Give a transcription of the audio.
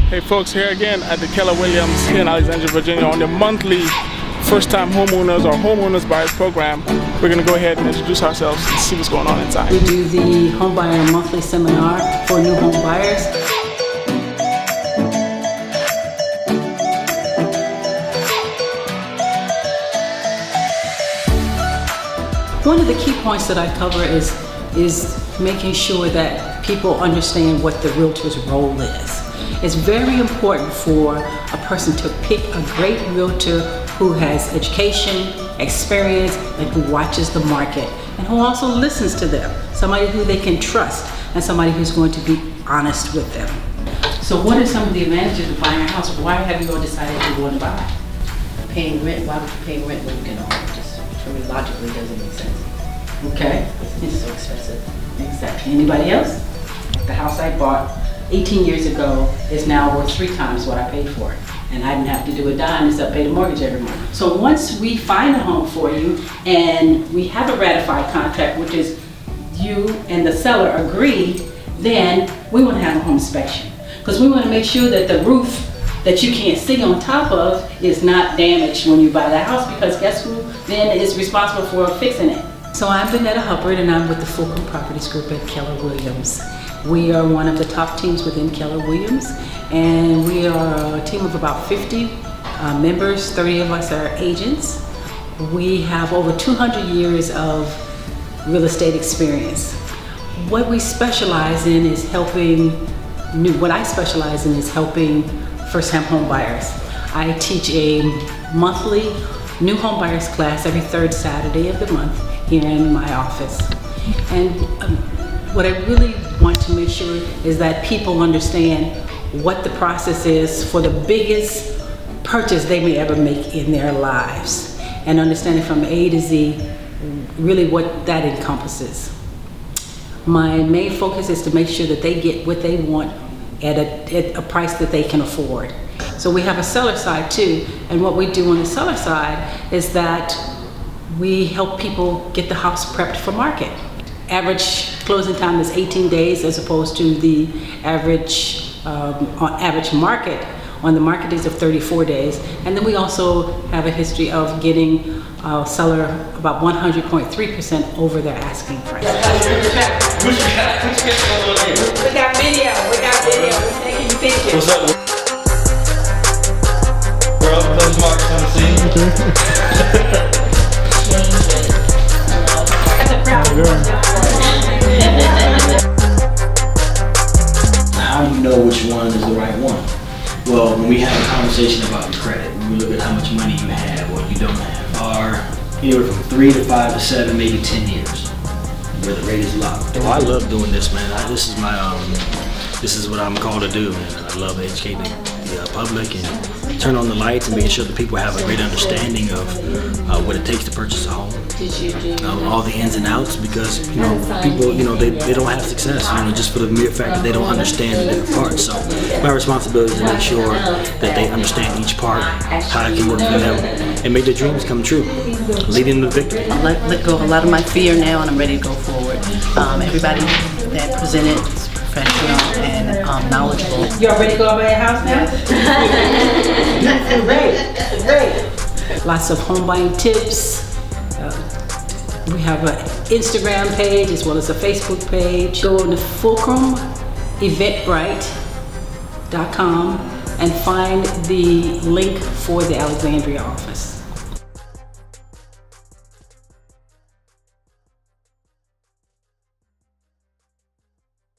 Hey folks, here again at the Keller Williams here in Alexandria, Virginia on the monthly first-time homeowners or homeowners buyers program. We're going to go ahead and introduce ourselves and see what's going on inside. We do the Homebuyer monthly seminar for new home buyers. One of the key points that I cover is making sure that people understand what the realtor's role is. It's very important for a person to pick a great realtor who has education, experience, and who watches the market, and who also listens to them. Somebody who they can trust, and somebody who's going to be honest with them. So what are some of the advantages of buying a house? Why have you all decided to want to buy? Paying rent, why would you pay rent when you can own it? Just for me, logically doesn't make sense. Okay. It's so expensive. Exactly. Anybody else? The house I bought 18 years ago is now worth 3 times what I paid for it. And I didn't have to do a dime except pay the mortgage every month. So once we find a home for you and we have a ratified contract, which is you and the seller agree, then we want to have a home inspection. Because we want to make sure that the roof that you can't see on top of is not damaged when you buy the house, because guess who then is responsible for fixing it? So I'm Vanetta Hubbard and I'm with the Fulcrum Properties Group at Keller Williams. We are one of the top teams within Keller Williams, and we are a team of about 50 members. 30 of us are agents. We have over 200 years of real estate experience. What we specialize in is helping first-time home buyers. I teach a monthly new home buyers class every 3rd Saturday of the month here in my office. And what I really want to make sure is that people understand what the process is for the biggest purchase they may ever make in their lives, and understanding from A to Z really what that encompasses. My main focus is to make sure that they get what they want at a price that they can afford. So we have a seller side too, and what we do on the seller side is that we help people get the house prepped for market. Average closing time is 18 days as opposed to the average market. On the market is of 34 days. And then we also have a history of getting a seller about 100.3% over their asking price. We got video, we're taking pictures. What's up? We're up close markets on the scene. How do you know which one is the right one? Well, when we have a conversation about your credit, when we look at how much money you have or you don't have, are anywhere from 3 to 5 to 7, maybe 10 years, where the rate is locked. Well, I love doing this, man. This is what I'm called to do, man. I love educating the public and turn on the lights and making sure that people have a great understanding of what it takes to purchase a home. All the ins and outs, because people they don't have success just for the mere fact that they don't understand the different parts. So my responsibility is to make sure that they understand each part, how it can work for them, and make their dreams come true, leading to victory. I let go of a lot of my fear now, and I'm ready to go forward. Everybody that presented is professional and knowledgeable. You all ready to go buy a house now? Great. Lots of home buying tips. We have an Instagram page as well as a Facebook page. Go on to fulcrumeventbrite.com and find the link for the Alexandria office.